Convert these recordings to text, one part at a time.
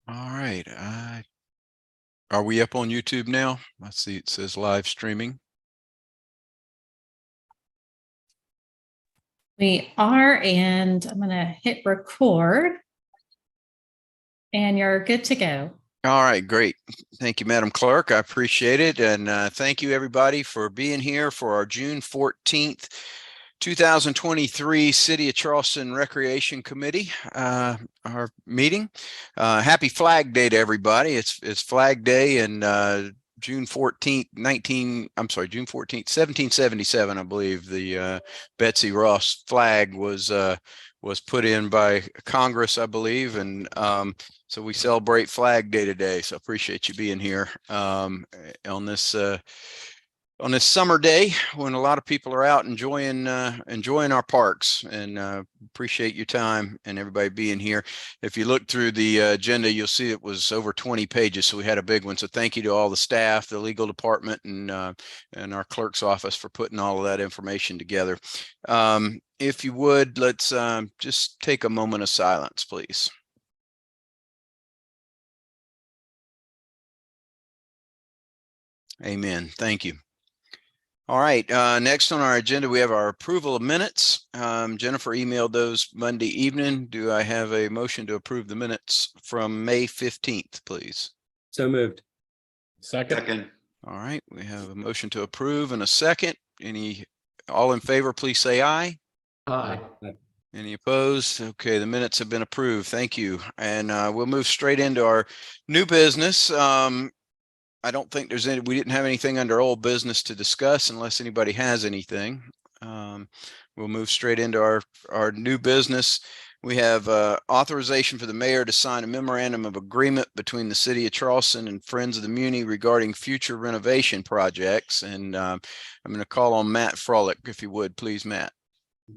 All right. Are we up on YouTube now? I see it says live streaming. We are, and I'm going to hit record. And you're good to go. All right, great. Thank you, Madam Clerk. I appreciate it. And thank you, everybody, for being here for our June 14th, 2023 City of Charleston Recreation Committee, our meeting. Happy Flag Day to everybody. It's Flag Day and June 14th, 1777, I believe, the Betsy Ross flag was put in by Congress, I believe. And so we celebrate Flag Day today. So appreciate you being here on this summer day when a lot of people are out enjoying our parks, and appreciate your time and everybody being here. If you look through the agenda, you'll see it was over 20 pages, so we had a big one. So thank you to all the staff, the legal department, and our clerk's office for putting all of that information together. If you would, let's just take a moment of silence, please. Amen. Thank you. All right. Next on our agenda, we have our approval of minutes. Jennifer emailed those Monday evening. Do I have a motion to approve the minutes from May 15th, please? So moved. Second. All right. We have a motion to approve and a second. All in favor, please say aye. Aye. Any opposed? Okay, the minutes have been approved. Thank you. And we'll move straight into our new business. I don't think we didn't have anything under old business to discuss unless anybody has anything. We'll move straight into our new business. We have authorization for the mayor to sign a memorandum of agreement between the city of Charleston and Friends of the Muni regarding future renovation projects. And I'm going to call on Matt Frolick, if you would, please, Matt.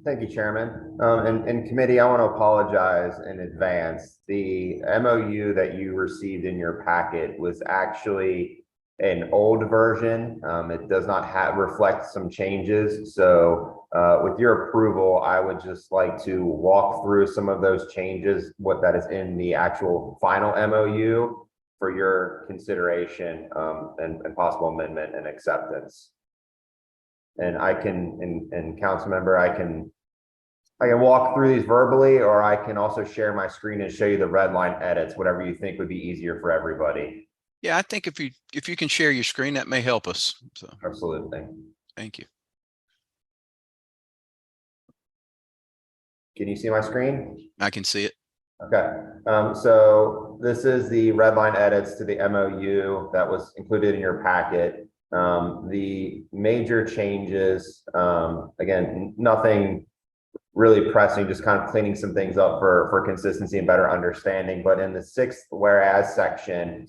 Thank you, Chairman. And committee, I want to apologize in advance. The MOU that you received in your packet was actually an old version. It does not reflect some changes. So with your approval, I would just like to walk through some of those changes, what that is in the actual final MOU for your consideration and possible amendment and acceptance. And I can, and council member, I can walk through these verbally, or I can also share my screen and show you the red line edits, whatever you think would be easier for everybody. Yeah, I think if you can share your screen, that may help us. So Absolutely. thank you. Can you see my screen? I can see it. Okay. So this is the red line edits to the MOU that was included in your packet. The major changes, again, nothing really pressing, just kind of cleaning some things up for consistency and better understanding. But in the 6th whereas section,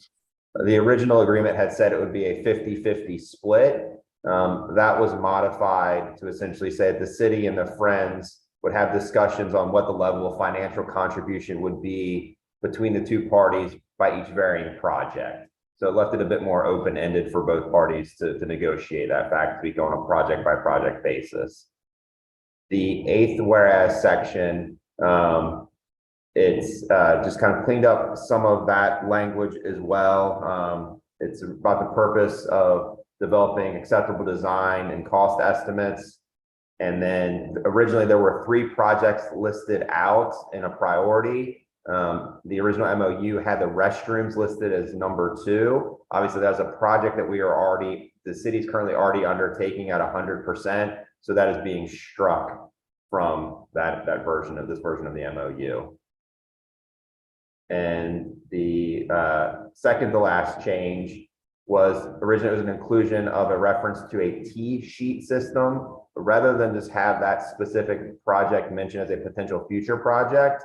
the original agreement had said it would be a 50-50 split. That was modified to essentially say that the city and the Friends would have discussions on what the level of financial contribution would be between the two parties by each varying project. So it left it a bit more open-ended for both parties to negotiate that fact to be on a project-by-project basis. The 8th whereas section, it's just kind of cleaned up some of that language as well. It's about the purpose of developing acceptable design and cost estimates. And then originally there were 3 projects listed out in a priority. The original MOU had the restrooms listed as number 2. Obviously, that's a project that the city's currently already undertaking at 100%. So that is being struck from this version of the MOU. And the second to last change was originally it was an inclusion of a reference to a T sheet system, rather than just have that specific project mentioned as a potential future project.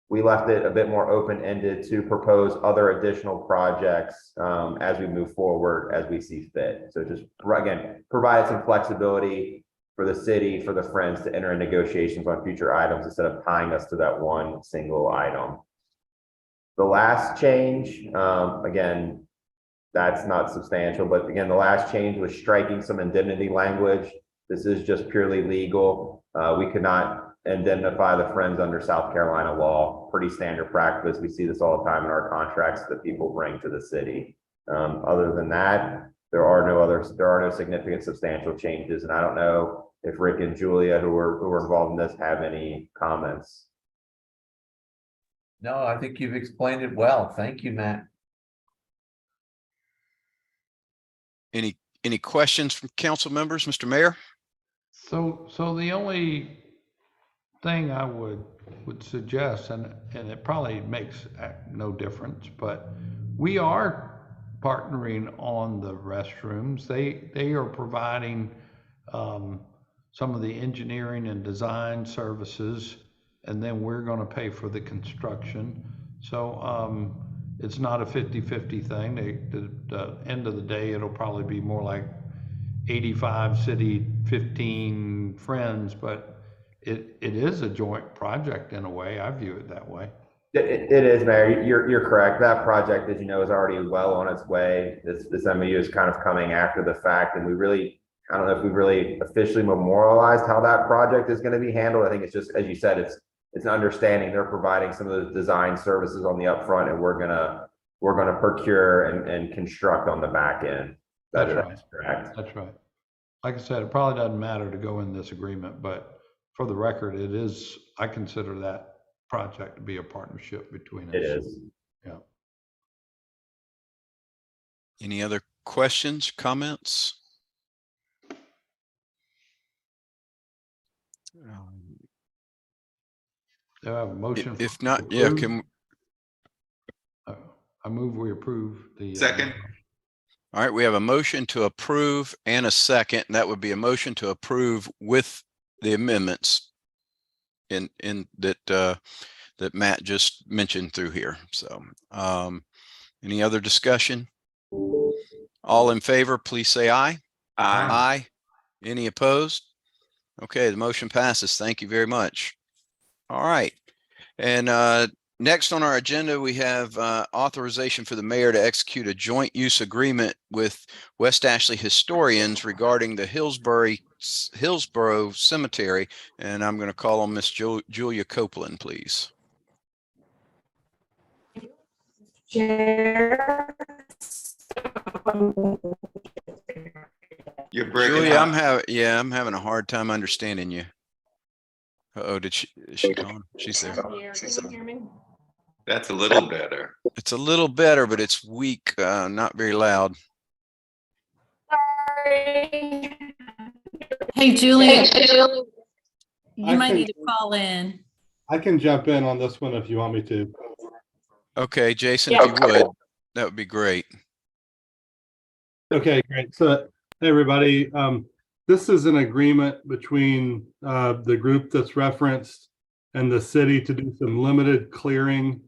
We left it a bit more open-ended to propose other additional projects as we move forward, as we see fit. So just, again, provide some flexibility for the city, for the Friends to enter in negotiations on future items instead of tying us to that one single item. The last change, again, that's not substantial, but again, the last change was striking some indemnity language. This is just purely legal. We could not indemnify the friends under South Carolina law. Pretty standard practice. We see this all the time in our contracts that people bring to the city. Other than that, there are no significant substantial changes. And I don't know if Rick and Julia, who were involved in this, have any comments. No, I think you've explained it well. Thank you, Matt. Any questions from council members, Mr. Mayor? So the only thing I would suggest, and it probably makes no difference, but we are partnering on the restrooms. They are providing some of the engineering and design services, and then we're going to pay for the construction. So it's not a 50-50 thing. The end of the day, it'll probably be more like 85 city, 15 friends, but it is a joint project in a way. I view it that way. It is, Mayor. You're correct. That project, as you know, is already well on its way. This MOU is kind of coming after the fact, and I don't know if we really officially memorialized how that project is going to be handled. I think it's just, as you said, it's an understanding they're providing some of those design services on the upfront, and we're gonna procure and construct on the back end. That's correct. That's right. Like I said, it probably doesn't matter to go in this agreement, but for the record, it is, I consider that project to be a partnership between us. It is. Yeah. Any other questions, comments? Do I have a motion? If not, yeah, I move we approve the. Second. all right, we have a motion to approve and a second, and that would be a motion to approve with the amendments in that Matt just mentioned through here. So any other discussion? All in favor, please say aye. Aye. Any opposed? Okay, the motion passes. Thank you very much. All right. And next on our agenda, we have authorization for the mayor to execute a joint use agreement with West Ashley historians regarding the Hillsborough Cemetery. And I'm going to call on Miss Julia Copeland, please. Chair. You're breaking Julia, up. I'm having a hard time understanding you. Uh-oh, is she gone? She's there. Can you hear me? That's a little better. It's a little better, but it's weak, not very loud. Sorry. Hey, Julie, you might need to call in. I can jump in on this one if you want me to. Okay, Jason, if you would, that would be great. Okay, great. So, hey, everybody, this is an agreement between the group that's referenced and the city to do some limited clearing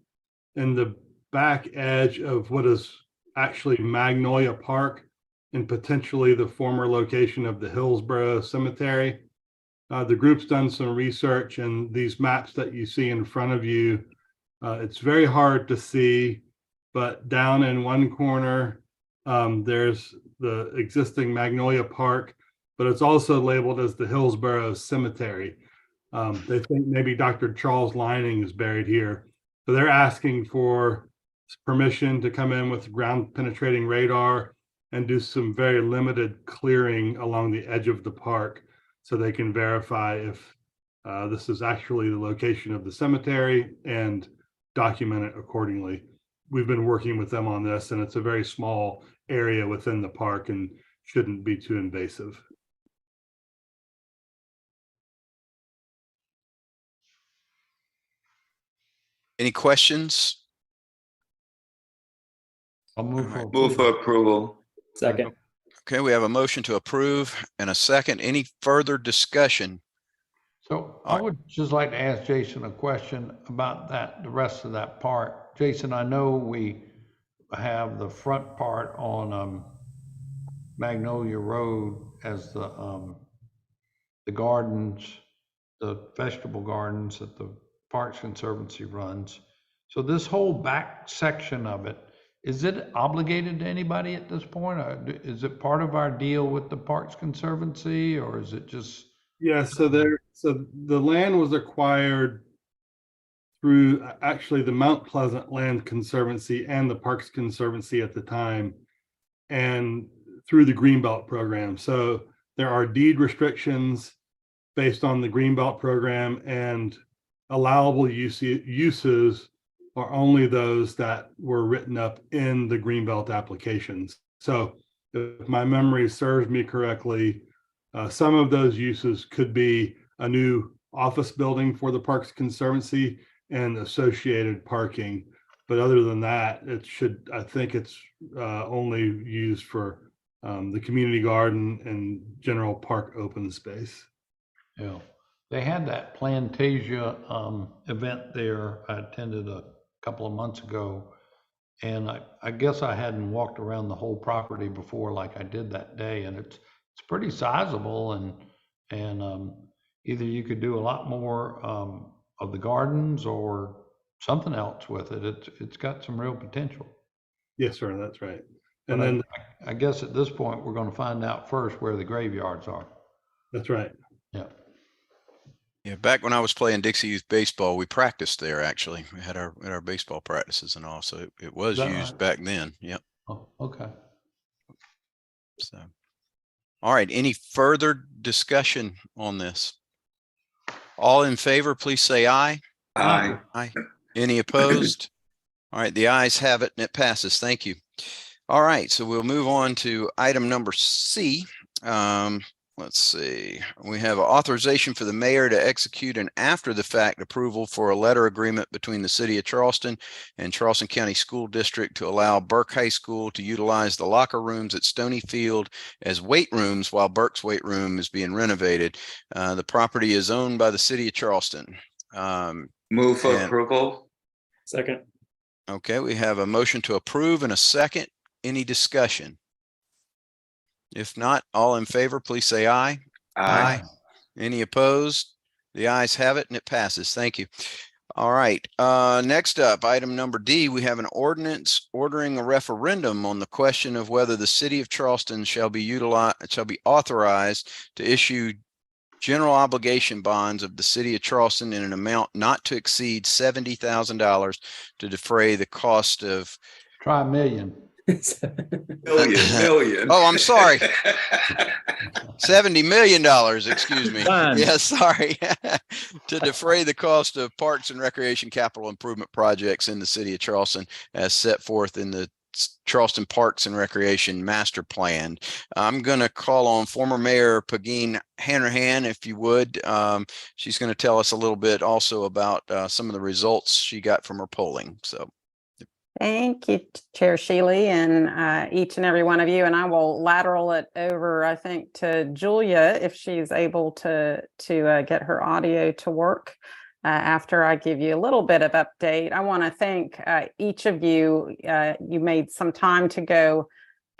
in the back edge of what is actually Magnolia Park and potentially the former location of the Hillsborough Cemetery. The group's done some research, and these maps that you see in front of you, it's very hard to see, but down in one corner, there's the existing Magnolia Park, but it's also labeled as the Hillsborough Cemetery. They think maybe Dr. Charles Lining is buried here. So they're asking for permission to come in with ground penetrating radar and do some very limited clearing along the edge of the park so they can verify if this is actually the location of the cemetery and document it accordingly. We've been working with them on this, and it's a very small area within the park and shouldn't be too invasive. Any questions? I'll move for Move for approval. Second. Okay, we have a motion to approve and a second. Any further discussion? So I would just like to ask Jason a question about the rest of that part. Jason, I know we have the front part on Magnolia Road as the gardens, the vegetable gardens that the Parks Conservancy runs. So this whole back section of it, is it obligated to anybody at this point? Or is it part of our deal with the Parks Conservancy, or is it just? Yeah, so there So the land was acquired through actually the Mount Pleasant Land Conservancy and the Parks Conservancy at the time, and through the Greenbelt program. So there are deed restrictions based on the Greenbelt program, and allowable uses are only those that were written up in the Greenbelt applications. So if my memory serves me correctly, some of those uses could be a new office building for the Parks Conservancy and associated parking. But other than that, I think it's only used for the community garden and general park open space. Yeah, they had that Plantasia event there. I attended a couple of months ago, and I guess I hadn't walked around the whole property before like I did that day, and it's pretty sizable, and either you could do a lot more of the gardens or something else with it. It's got some real potential. Yes, sir, that's right. And But then I guess at this point, we're going to find out first where the graveyards are. that's right. Yeah. Yeah, back when I was playing Dixie Youth Baseball, we practiced there actually. We had our baseball practices and all, so it was that used right? back then. Yep. Oh, okay. So, all right, any further discussion on this? All in favor, please say aye. Aye. Aye. Any opposed? All right, the ayes have it and it passes. Thank you. All right, so we'll move on to item number C. Let's see, we have authorization for the mayor to execute an after the fact approval for a letter agreement between the city of Charleston and Charleston County School District to allow Burke High School to utilize the locker rooms at Stony Field as weight rooms while Burke's weight room is being renovated. The property is owned by the city of Charleston. Move for and- approval. Second. Okay, we have a motion to approve and a second. Any discussion? If not, all in favor, please say aye. Aye. Any opposed? The ayes have it and it passes. Thank you. All right. Next up, item number D, we have an ordinance ordering a referendum on the question of whether the city of Charleston shall be authorized to issue general obligation bonds of the city of Charleston in an amount not to exceed $70,000 to defray the cost of. Try a million. Million. Oh, I'm sorry. $70 million, excuse me. Fine. Yeah, sorry. To defray the cost of parks and recreation capital improvement projects in the city of Charleston as set forth in the Charleston Parks and Recreation Master Plan. I'm going to call on former Mayor Pegeen Hanrahan, if you would. She's going to tell us a little bit also about some of the results she got from her polling. So. Thank you, Chair Shealy, and each and every one of you. And I will lateral it over, I think, to Julia if she's able to get her audio to work after I give you a little bit of update. I want to thank each of you. You made some time to go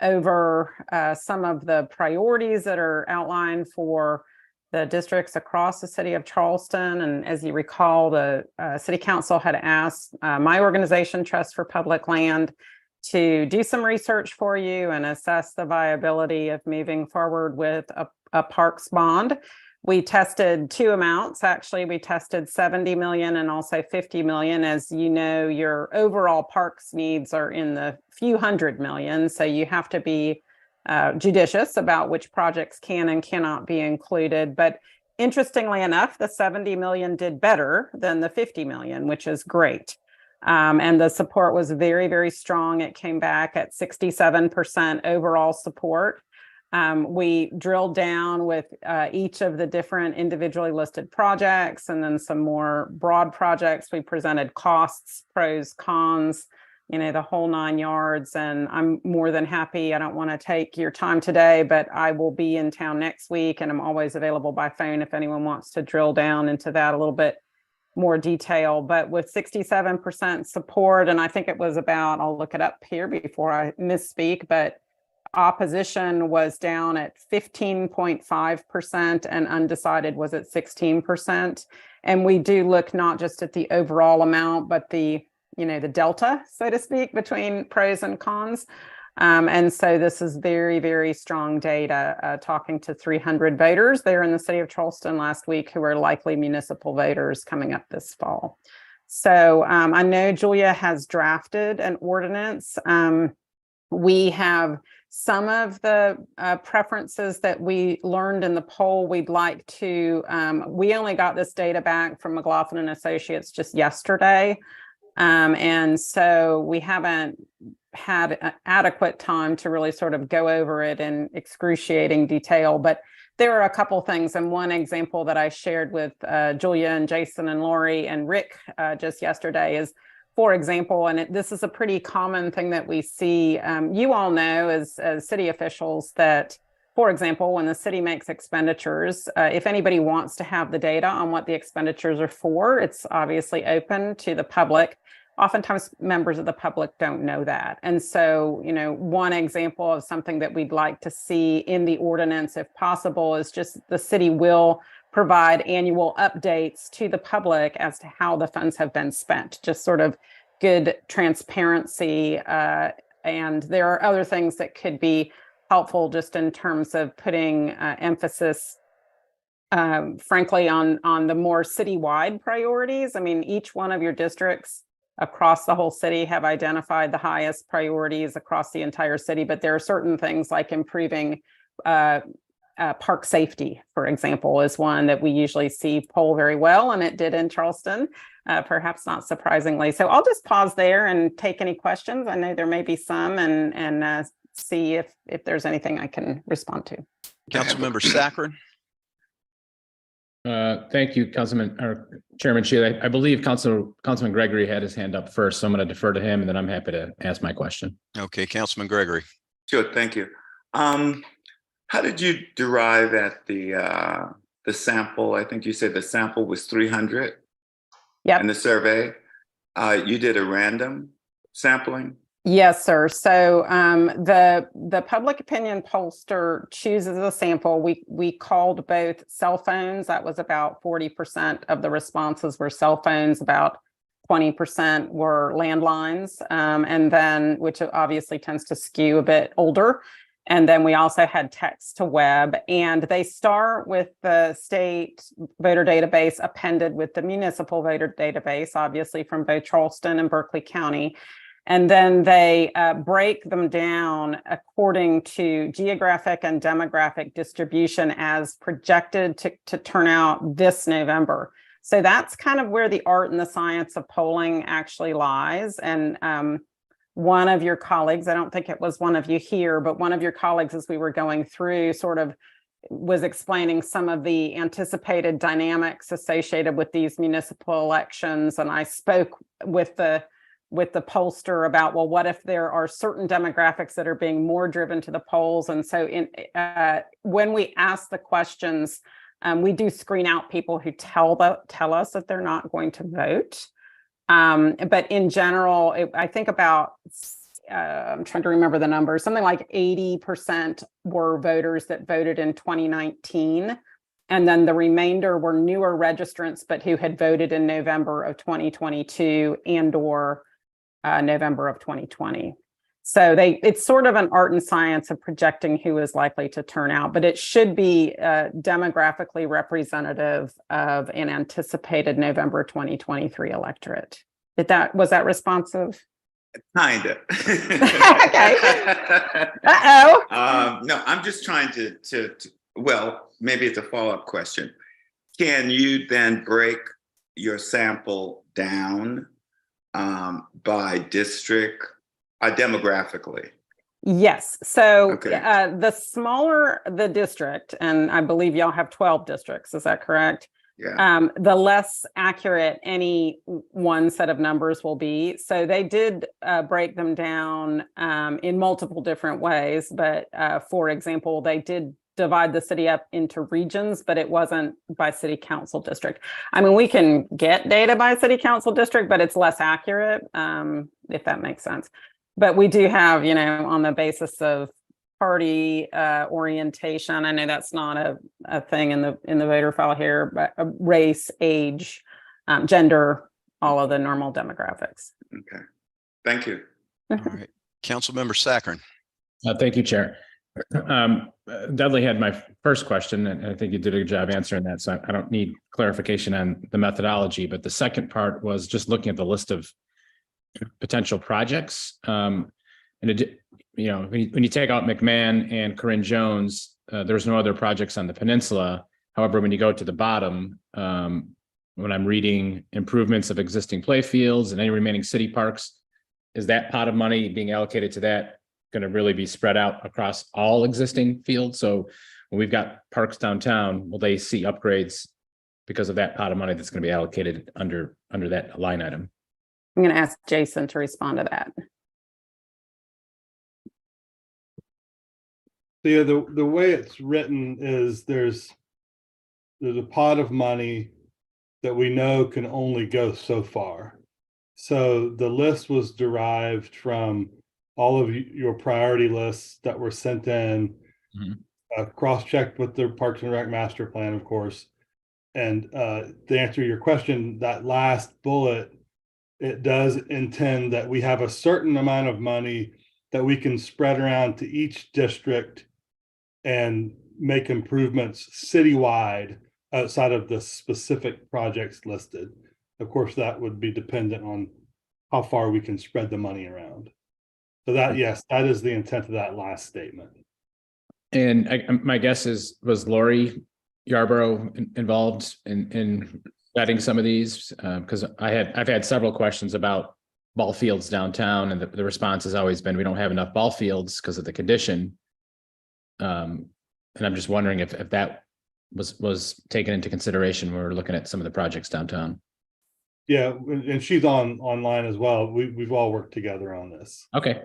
over some of the priorities that are outlined for the districts across the city of Charleston. And as you recall, the city council had asked my organization, Trust for Public Land, to do some research for you and assess the viability of moving forward with a parks bond. We tested two amounts. Actually, we tested 70 million and also 50 million. As you know, your overall parks needs are in the few hundred million. So you have to be judicious about which projects can and cannot be included. But interestingly enough, the 70 million did better than the 50 million, which is great. And the support was very, very strong. It came back at 67% overall support. We drilled down with each of the different individually listed projects and then some more broad projects. We presented costs, pros, cons, the whole 9 yards. And I'm more than happy. I don't want to take your time today, but I will be in town next week and I'm always available by phone if anyone wants to drill down into that a little bit more detail. But with 67% support, and I think it was about, I'll look it up here before I misspeak, but opposition was down at 15.5% and undecided was at 16%. And we do look not just at the overall amount, but the delta, so to speak, between pros and cons. And so this is very, very strong data, talking to 300 voters there in the city of Charleston last week who are likely municipal voters coming up this fall. So I know Julia has drafted an ordinance. We have some of the preferences that we learned in the poll. We'd like to, we only got this data back from McLaughlin and Associates just yesterday. And so we haven't had adequate time to really sort of go over it in excruciating detail, but there are a couple things. And one example that I shared with Julia and Jason and Lori and Rick just yesterday is, for example, and this is a pretty common thing that we see, you all know as city officials that, for example, when the city makes expenditures, if anybody wants to have the data on what the expenditures are for, it's obviously open to the public. Oftentimes members of the public don't know that. And so, you know, one example of something that we'd like to see in the ordinance, if possible, is just the city will provide annual updates to the public as to how the funds have been spent, just sort of good transparency. And there are other things that could be helpful just in terms of putting emphasis, frankly, on the more citywide priorities. I mean, each one of your districts across the whole city have identified the highest priorities across the entire city, but there are certain things like improving park safety, for example, is one that we usually see poll very well, and it did in Charleston, perhaps not surprisingly. So I'll just pause there and take any questions. I know there may be some, and see if there's anything I can respond to. Councilmember Saccharin. Thank you, Chairman Shealy. I believe Councilman Gregory had his hand up first, so I'm going to defer to him, and then I'm happy to ask my question. Okay, Councilman Gregory. Sure, thank you. How did you derive at the sample? I think you said the sample was 300. Yep. In the survey. You did a random sampling? Yes, sir. So the public opinion pollster chooses a sample. We called both cell phones. That was about 40% of the responses were cell phones. About 20% were landlines, and then, which obviously tends to skew a bit older. And then we also had text to web, and they start with the state voter database appended with the municipal voter database, obviously from both Charleston and Berkeley County. And then they break them down according to geographic and demographic distribution as projected to turn out this November. So that's kind of where the art and the science of polling actually lies. And one of your colleagues, I don't think it was one of you here, but one of your colleagues, as we were going through, sort of was explaining some of the anticipated dynamics associated with these municipal elections. And I spoke with the pollster about, well, what if there are certain demographics that are being more driven to the polls? And so when we ask the questions, we do screen out people who tell us that they're not going to vote. But in general, I think about, I'm trying to remember the numbers, something like 80% were voters that voted in 2019. And then the remainder were newer registrants, but who had voted in November of 2022 and or November of 2020. So it's sort of an art and science of projecting who is likely to turn out, but it should be demographically representative of an anticipated November 2023 electorate. Was that responsive? Kind of. Okay. Uh-oh. No, I'm just trying to, well, maybe it's a follow-up question. Can you then break your sample down by district, demographically? Yes. So Okay. The smaller the district, and I believe y'all have 12 districts, is that correct? Yeah. The less accurate any one set of numbers will be. So they did break them down in multiple different ways. But for example, they did divide the city up into regions, but it wasn't by city council district. I mean, we can get data by city council district, but it's less accurate, if that makes sense. But we do have, on the basis of party orientation, I know that's not a thing in the voter file here, but race, age, gender, all of the normal demographics. Okay. Thank you. All right. Councilmember Saccharin. Thank you, Chair. Dudley had my first question, and I think you did a good job answering that. So I don't need clarification on the methodology, but the second part was just looking at the list of potential projects. And when you take out McMahon and Corinne Jones, there's no other projects on the peninsula. However, when you go to the bottom, when I'm reading improvements of existing play fields and any remaining city parks, is that pot of money being allocated to that going to really be spread out across all existing fields? So when we've got parks downtown, will they see upgrades because of that pot of money that's going to be allocated under that line item? I'm going to ask Jason to respond to that. Yeah, the way it's written is there's a pot of money that we know can only go so far. So the list was derived from all of your priority lists that were sent in, cross-checked with the Parks and Rec master plan, of course. And to answer your question, that last bullet, it does intend that we have a certain amount of money that we can spread around to each district and make improvements citywide outside of the specific projects listed. Of course, that would be dependent on how far we can spread the money around. So that, yes, that is the intent of that last statement. And my guess was Lori Yarborough involved in vetting some of these? Because I've had several questions about ball fields downtown, and the response has always been, we don't have enough ball fields because of the condition. And I'm just wondering if that was taken into consideration when we were looking at some of the projects downtown. Yeah, and she's online as well. We've all worked together on this. Okay.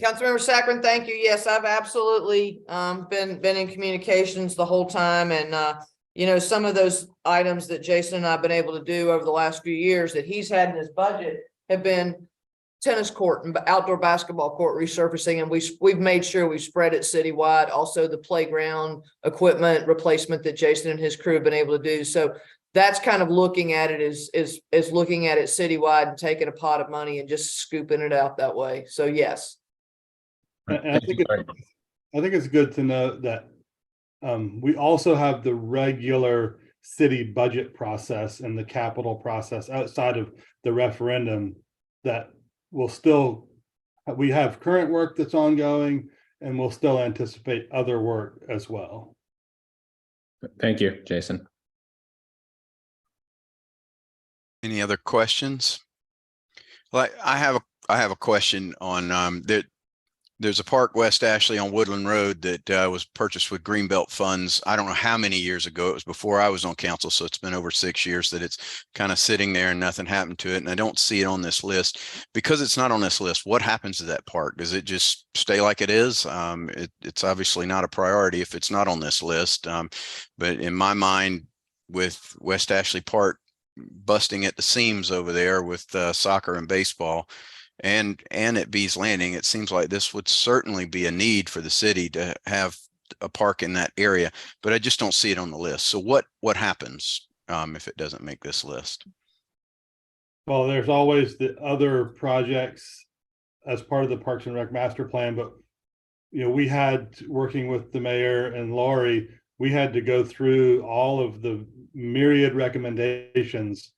Councilmember Saccharin, thank you. Yes, I've absolutely been in communications the whole time, and some of those items that Jason and I have been able to do over the last few years that he's had in his budget have been tennis court and outdoor basketball court resurfacing, and we've made sure we spread it citywide. Also, the playground equipment replacement that Jason and his crew have been able to do. So that's kind of looking at it is looking at it citywide and taking a pot of money and just scooping it out that way. So yes. And I think it's good to know that we also have the regular city budget process and the capital process outside of the referendum that will still, we have current work that's ongoing, and we'll still anticipate other work as well. Thank you, Jason. Any other questions? Well, I have a question on that. There's a park West Ashley on Woodland Road that was purchased with Greenbelt funds. I don't know how many years ago. It was before I was on council, so it's been over 6 years that it's kind of sitting there and nothing happened to it. And I don't see it on this list. Because it's not on this list, what happens to that park? Does it just stay like it is? It's obviously not a priority if it's not on this list. But in my mind, with West Ashley Park busting at the seams over there with soccer and baseball, and at Bees Landing, it seems like this would certainly be a need for the city to have a park in that area, but I just don't see it on the list. So what happens if it doesn't make this list? Well, there's always the other projects as part of the Parks and Rec master plan, but we had, working with the mayor and Lori, we had to go through all of the myriad recommendations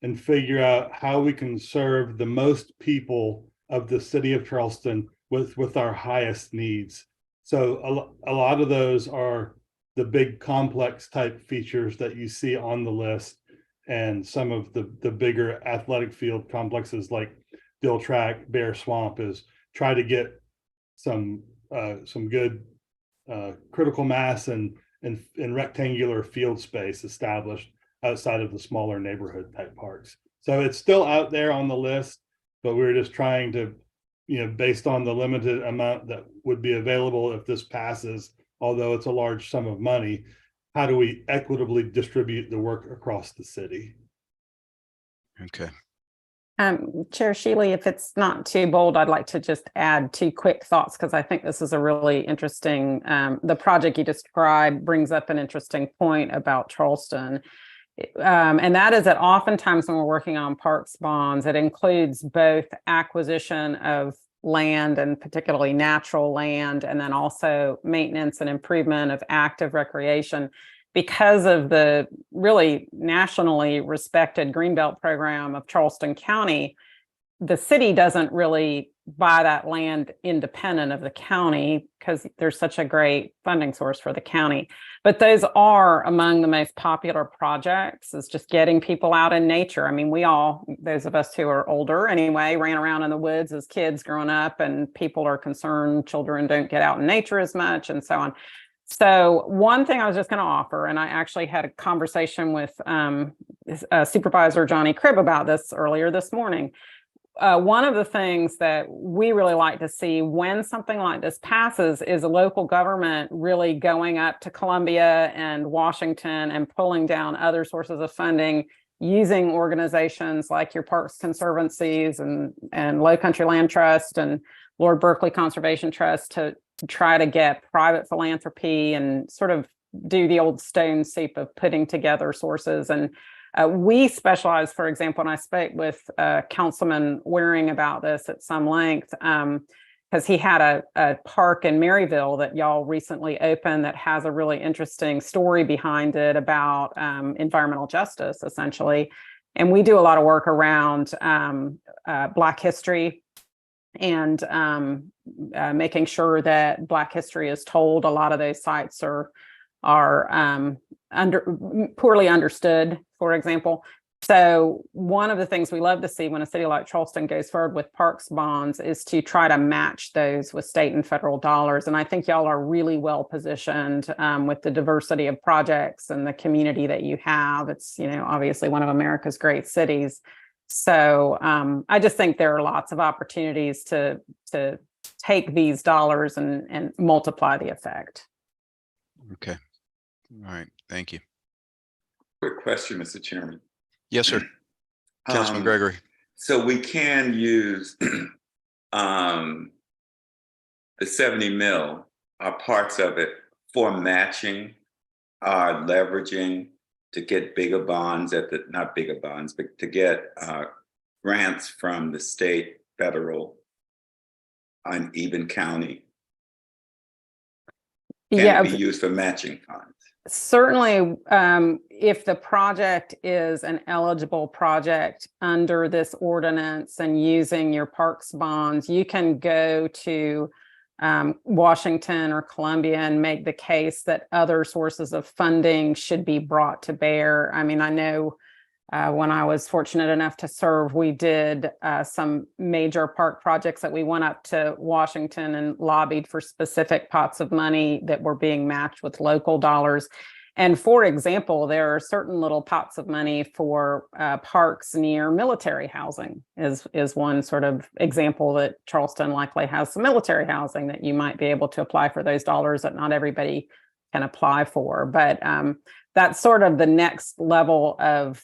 and figure out how we can serve the most people of the city of Charleston with our highest needs. So a lot of those are the big complex type features that you see on the list, and some of the bigger athletic field complexes like Dill Track, Bear Swamp is try to get some good critical mass and rectangular field space established outside of the smaller neighborhood type parks. So it's still out there on the list, but we're just trying to, based on the limited amount that would be available if this passes, although it's a large sum of money, how do we equitably distribute the work across the city? Okay. Chair Shealy, if it's not too bold, I'd like to just add 2 quick thoughts, because I think this is a really interesting, the project you described brings up an interesting point about Charleston. And that is that oftentimes when we're working on parks bonds, it includes both acquisition of land and particularly natural land, and then also maintenance and improvement of active recreation. Because of the really nationally respected Greenbelt program of Charleston County, the city doesn't really buy that land independent of the county because there's such a great funding source for the county. But those are among the most popular projects, is just getting people out in nature. I mean, we all, those of us who are older anyway, ran around in the woods as kids growing up, and people are concerned children don't get out in nature as much and so on. So one thing I was just going to offer, and I actually had a conversation with Supervisor Johnny Cribb about this earlier this morning. One of the things that we really like to see when something like this passes is a local government really going up to Columbia and Washington and pulling down other sources of funding, using organizations like your Parks Conservancies and Low Country Land Trust and Lord Berkeley Conservation Trust to try to get private philanthropy and sort of do the old stone soup of putting together sources. And we specialize, for example, and I spoke with Councilman Waring about this at some length, because he had a park in Maryville that y'all recently opened that has a really interesting story behind it about environmental justice, essentially. And we do a lot of work around Black history and making sure that Black history is told. A lot of those sites are poorly understood, for example. So one of the things we love to see when a city like Charleston goes forward with parks bonds is to try to match those with state and federal dollars. And I think y'all are really well positioned with the diversity of projects and the community that you have. It's, obviously one of America's great cities. So I just think there are lots of opportunities to take these dollars and multiply the effect. Okay. All right. Thank you. Quick question, Mr. Chairman. Yes, sir. Councilman Gregory. So we can use the 70 mil, parts of it for matching, leveraging to get bigger bonds not bigger bonds, but to get grants from the state, federal, and even county. Can it be used for matching funds? Certainly, if the project is an eligible project under this ordinance and using your parks bonds, you can go to Washington or Columbia and make the case that other sources of funding should be brought to bear. I mean, I know when I was fortunate enough to serve, we did some major park projects that we went up to Washington and lobbied for specific pots of money that were being matched with local dollars. And for example, there are certain little pots of money for parks near military housing is one sort of example that Charleston likely has some military housing that you might be able to apply for those dollars that not everybody can apply for. But that's sort of the next level of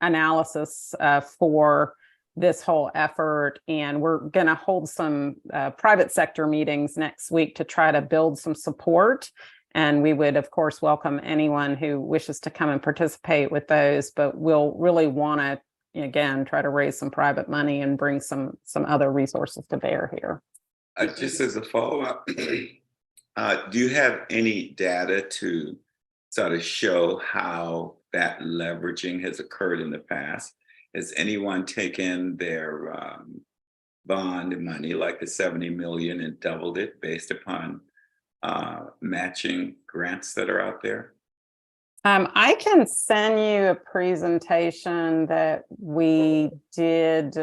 analysis for this whole effort. And we're going to hold some private sector meetings next week to try to build some support. And we would, of course, welcome anyone who wishes to come and participate with those. But we'll really want to, again, try to raise some private money and bring some other resources to bear here. Just as a follow-up, do you have any data to sort of show how that leveraging has occurred in the past? Has anyone taken their bond money, like the 70 million, and doubled it based upon matching grants that are out there? I can send you a presentation that we did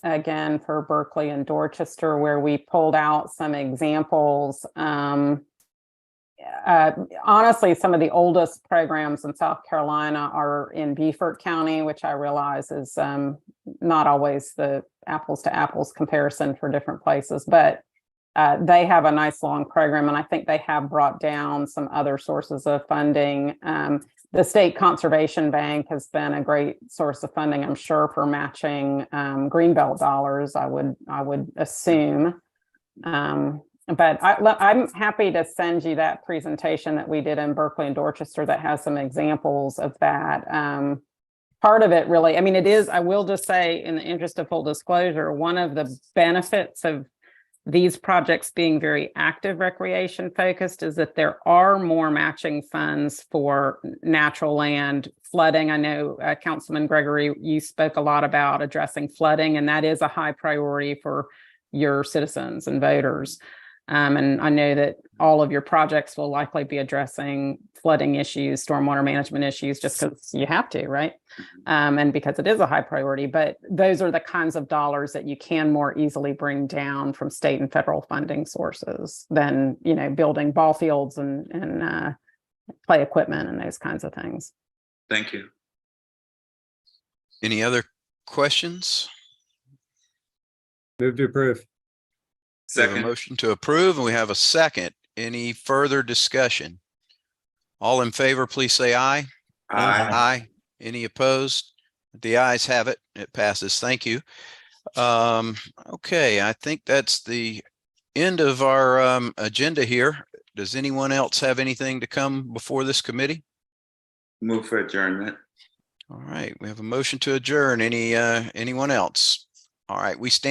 again for Berkeley and Dorchester, where we pulled out some examples. Honestly, some of the oldest programs in South Carolina are in Beaufort County, which I realize is not always the apples to apples comparison for different places, but they have a nice long program, and I think they have brought down some other sources of funding. The State Conservation Bank has been a great source of funding, I'm sure, for matching Greenbelt dollars, I would assume. But I'm happy to send you that presentation that we did in Berkeley and Dorchester that has some examples of that. part of it really, I mean, it is, I will just say, in the interest of full disclosure, one of the benefits of these projects being very active recreation focused is that there are more matching funds for natural land flooding. I know Councilman Gregory, you spoke a lot about addressing flooding, and that is a high priority for your citizens and voters. And I know that all of your projects will likely be addressing flooding issues, stormwater management issues, just because you have to, right? And because it is a high priority, but those are the kinds of dollars that you can more easily bring down from state and federal funding sources than, you know, building ball fields and play equipment and those kinds of things. Thank you. Any other questions? Move to approve. We have a Second. motion to approve, and we have a second. Any further discussion? All in favor, please say aye. Aye. Aye. Any opposed? The ayes have it. It passes. Thank you. Okay, I think that's the end of our agenda here. Does anyone else have anything to come before this committee? Move for adjournment. All right, we have a motion to adjourn. Anyone else? All right, we stand